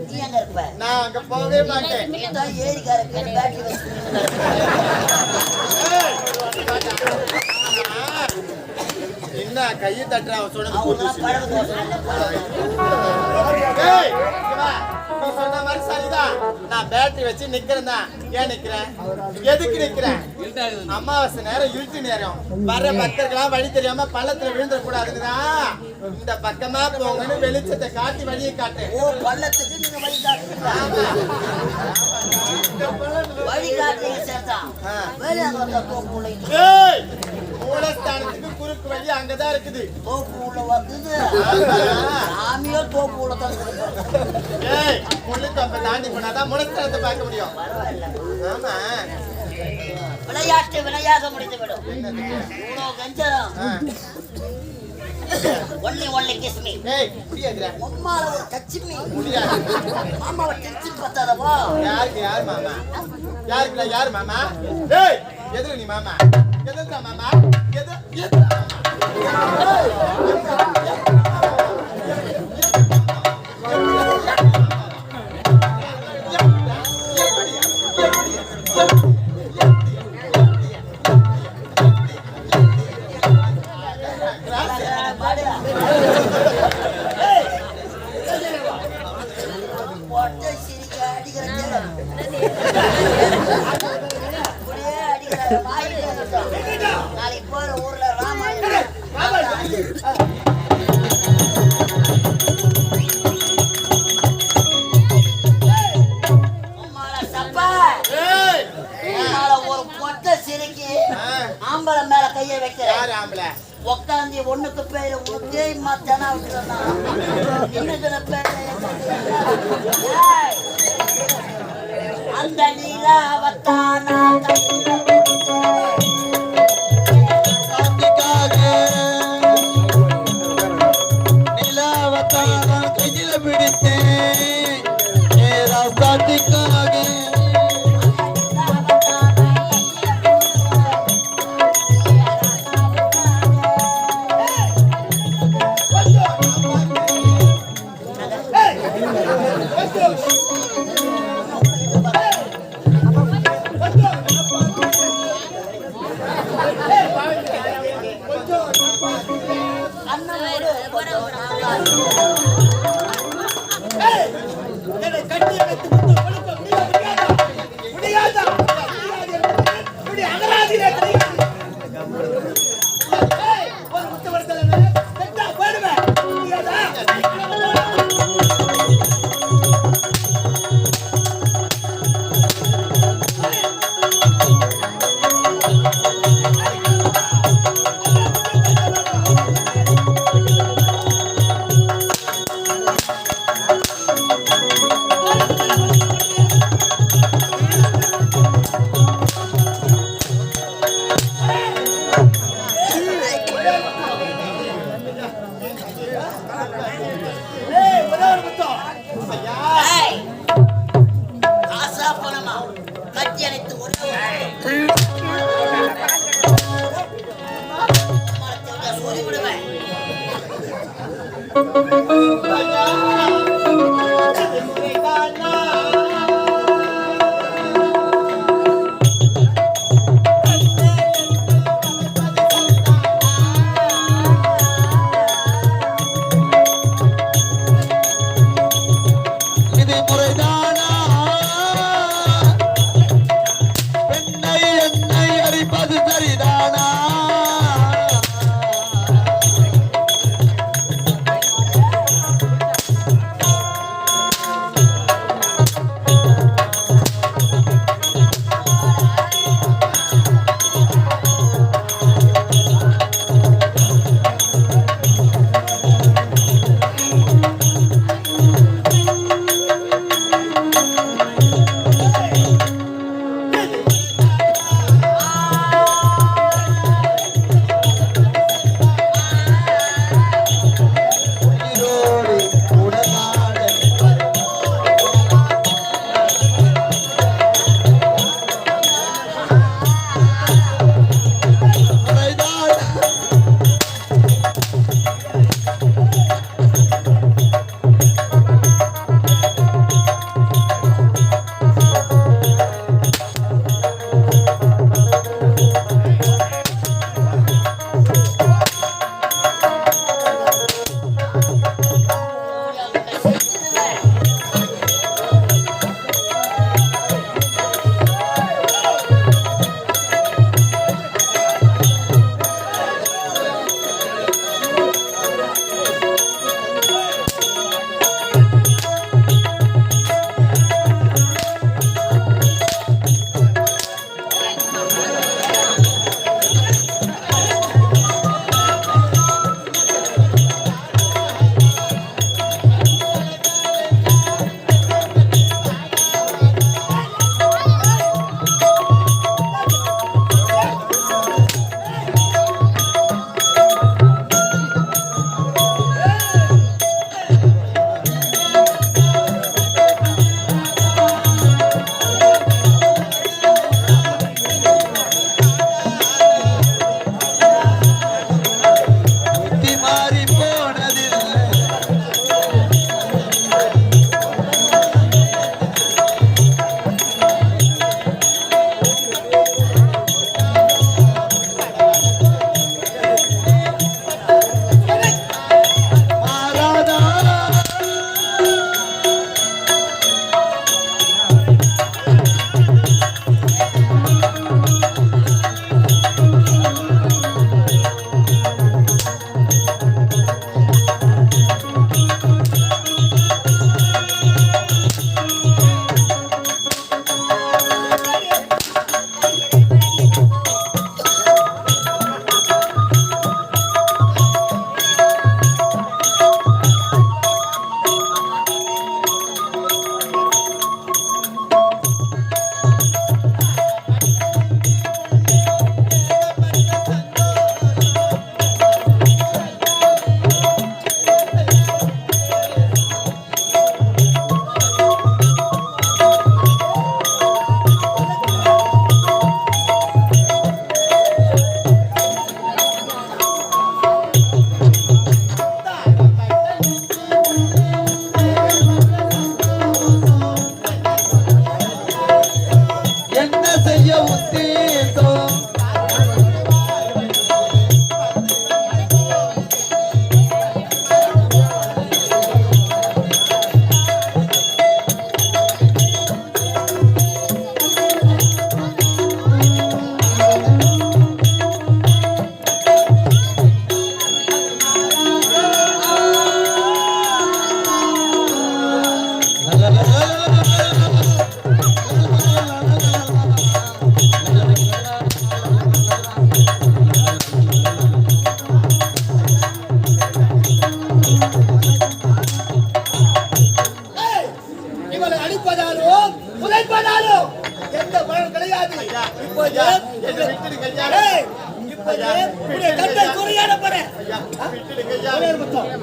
நீ எங்க இருப்ப? நான் அங்க போகவே மாட்டேன். நீ தான் ஏரிக்காரருக்கு பேட்டரி வச்சு என்ன கையை தட்டுற அவன் சொன்னது நீ சொன்ன மாதிரி சரிதான். நான் பேட்டரி வச்சு நிக்கிறேன் தான். ஏன் நிக்கிறேன்? எதுக்கு நிக்கிறேன்? அமாவாசை நேரம் இருட்டு நேரம் வர்ற பக்தர்களாம் வழி தெரியாம பள்ளத்துல விழுந்துட கூடாதுதான் இந்த பக்கமா போங்கன்னு வெளிச்சத்தை காட்டி வழியை காட்டேன். ஓ பள்ளத்துக்கு நீங்க வழி காட்டுறீங்களா? வழி காட்டுறீங்க சேர்த்தான். வேலை அங்க வந்தா தோப்பு உள்ள மூலஸ்தானத்துக்கு குறுக்கு வழி அங்கதான் இருக்குது. தோப்பு உள்ள வந்தது சாமியோ தோப்பு உள்ள தான் முள்ளுக்கு தாண்டி போனாதான் மூலஸ்தானத்தை பார்க்க முடியும். ஆமா விளையாட்டு விளையாக முடிந்துவிடும். Only kiss me. முடியாது. உம்மால ஒரு டச் மீ. முடியாது. மாமாவை டச் பத்தாதவா? யாருக்கு யார் மாமா? யாருக்கு யார் மாமா? ஏய் எதுல நீ மாமா? எதுல மாமா? எது நாளைக்கு போற ஊர்ல ராமாயணம் ஒரு பொட்டை சிரிக்கி ஆம்பளை மேல கைய வைக்கிற உக்காந்தி ஒண்ணுக்கு பேரு உனக்கே மத்தானா விட்டுறான் அந்த நீலாவத்தானா கையில பிடித்தேன் காத்திக்காக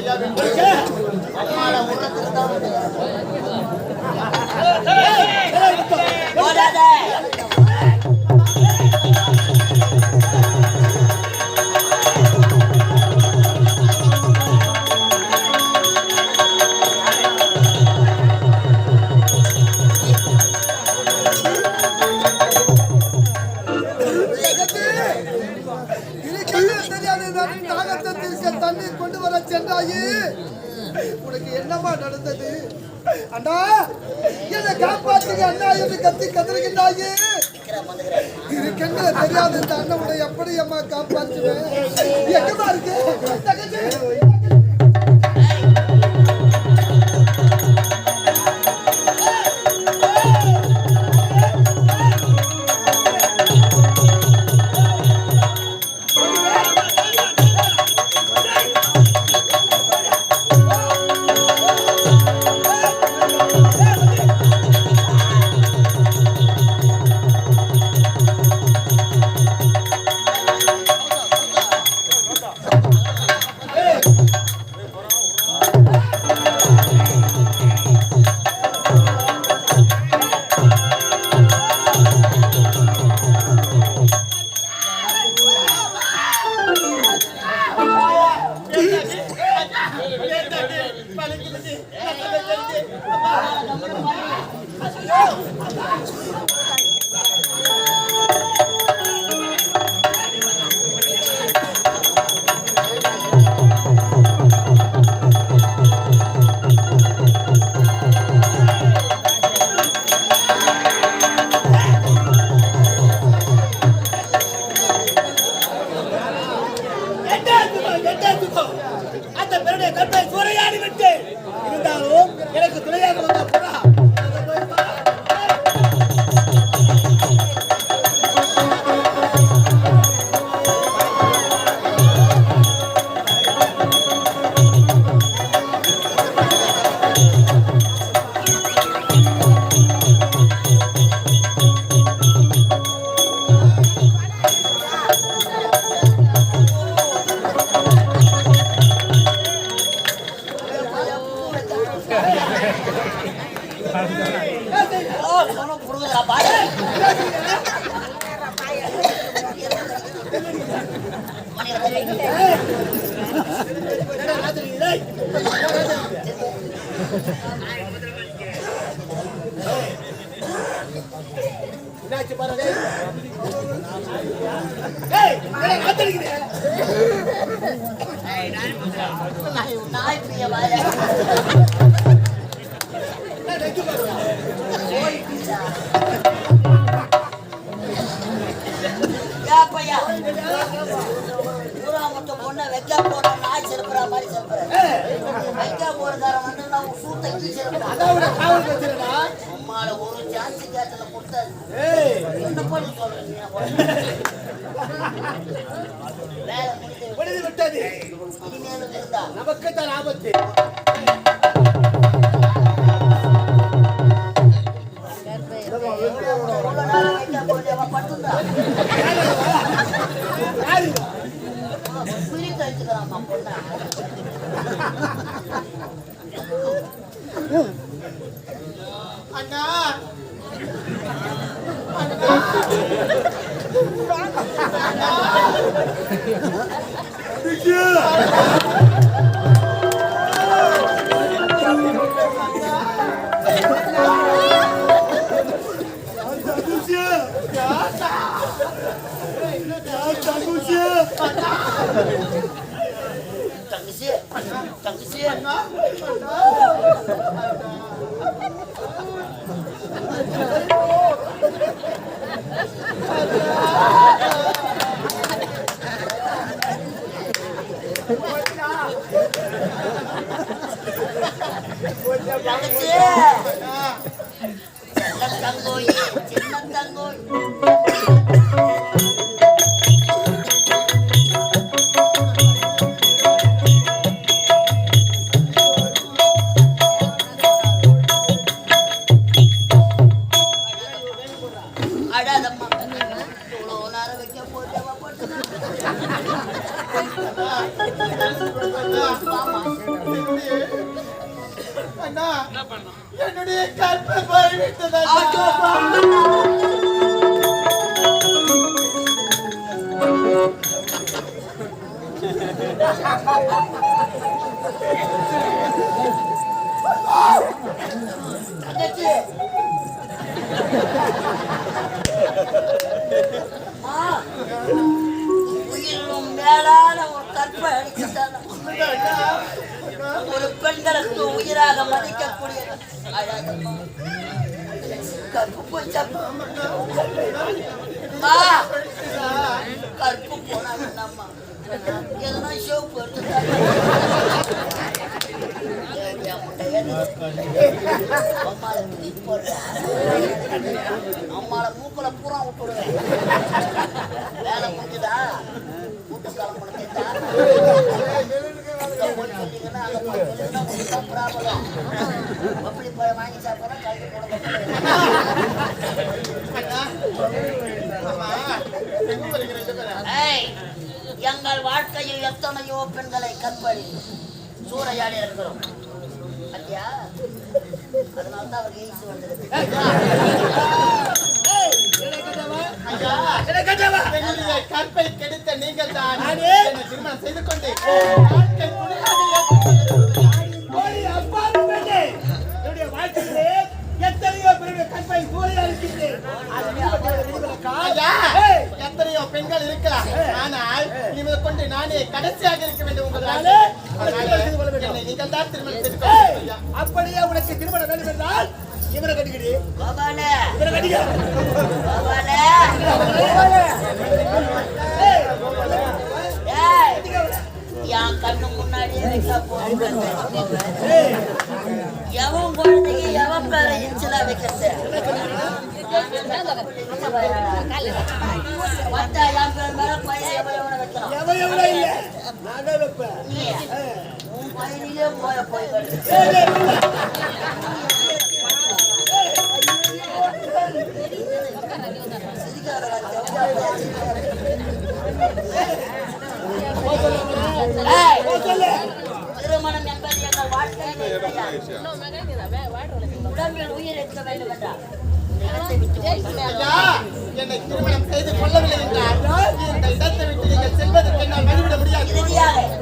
ஐயா அம்மால உள்ளத்துக்கு தான் போடாத. தண்ணீர் கொண்டு வர சென்றாயே, உனக்கு என்னமா நடந்தது? அண்ணா, என்னை காப்பாற்றுங்க அண்ணா என்று கத்தி கதறுகின்றாயே. இருக்கின்ற தெரியாது இந்த அண்ணனை எப்படி அம்மா காப்பாற்றுவேன்? எங்கம்மா இருக்கு தங்கச்சி? அந்த பெருடைய கற்பை சூறையாடி விட்டு இருந்தாலும் எனக்கு துணையாக வந்த புறா பொண்ணை வைக்க போற நாய் செலுப்புற மாதிரி செலுப்புற வைக்க போறதார வந்து நான் சூத்தக்கி செலுப்புறேன். அம்மால ஒரு சான்ஸ் கேட்டல கொடுத்தாரு. என்ன பண்ண சொல்றீங்க? வேலை முடிந்து விட்டது. இனிமேலும் இருந்தா நமக்கு தான் ஆபத்து. அண்ணா அண்ணா என்னுடைய கற்பை போய்விட்டது தங்கச்சி உயிரிலும் மேலான ஒரு கற்பை அடிச்சுட்டாங்க. ஒரு பெண்களுக்கு உயிராக மதிக்கக்கூடிய அழகம்மா. கற்பு போய் கற்பு போனா என்னம்மா எதனா ஷோப்பு எடுத்துட்டாங்க. அம்மால மூக்குல பூரா விட்டுடுவேன். வேலை முடிஞ்சுதா கூட்டு கிளம்புனா அப்படி வாங்கி சாப்பிட்றா கல்வி எங்கள் வாழ்க்கையில் எத்தனையோ பெண்களை கற்பழி சூறையாடி இருக்கிறோம். ஐயா அதனால்தான் அவர் எய்ஸ் வந்திருக்கு. கற்பை கெடுத்த நீங்கள் தான் திருமணம் செய்து கொண்டு எத்தனையோ பெண்கள் இருக்கலாம். ஆனால் இவரை கொண்டு நானே கடைசியாக இருக்க வேண்டும். நீங்கள் தான் திருமணம் செய்து கொண்டு அப்படியே உனக்கு திருமணம் வேண்டும் என்றால் இவரை கட்டிக்கிடு. இவரை கட்டிக்க. என் கண்ணு முன்னாடியே எவன் குழந்தைக்கு எவன் பேர இன்ச்சலா வைக்கிறது. என் பேர் மேல பையன் எவனை வைக்கலாம். உன் பையனிலே போய் திருமணம் என்பது எங்கள் வாழ்க்கையில் உடம்பில் உயிர் இருக்க வேண்டும் என்றார். என்னை திருமணம் செய்து கொள்ளவில்லை என்றால் இந்த இடத்தை விட்டு நீங்கள் செல்வதற்கு என்னால் வழிவிட முடியாது.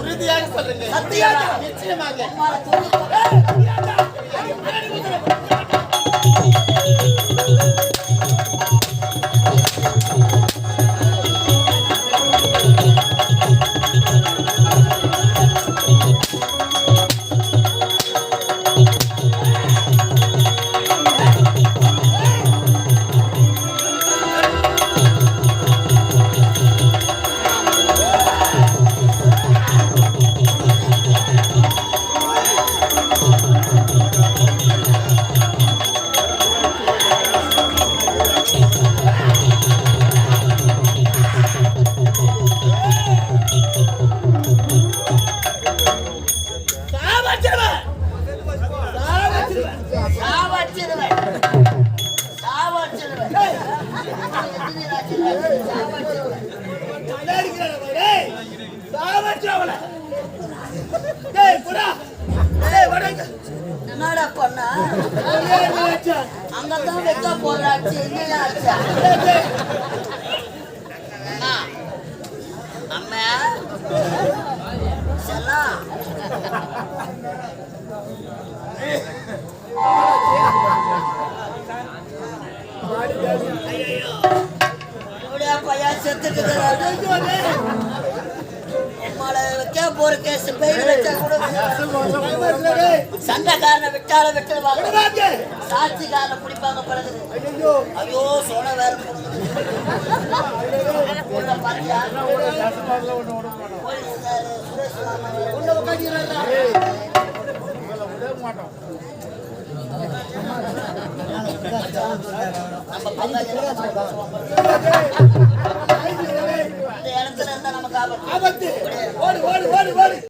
உறுதியாக சொல்றேன். சத்தியமாக நிச்சயமாக. என்னடா பண்ணா அங்கதான் வைக்க போறாச்சு. அம்மா செல்லாம் பையன் செத்துட்டு வைக்க போற கேஸ் பெயில் வச்சா கூட சண்டைக்காரனை விட்டால விட்டுருவாங்க. சாட்சிக்காரனை பிடிப்பாங்க பழகுது. ஐயோ சோன வேற பாத்தியா இந்த இடத்துல இருந்தா நமக்கு ஆபத்து.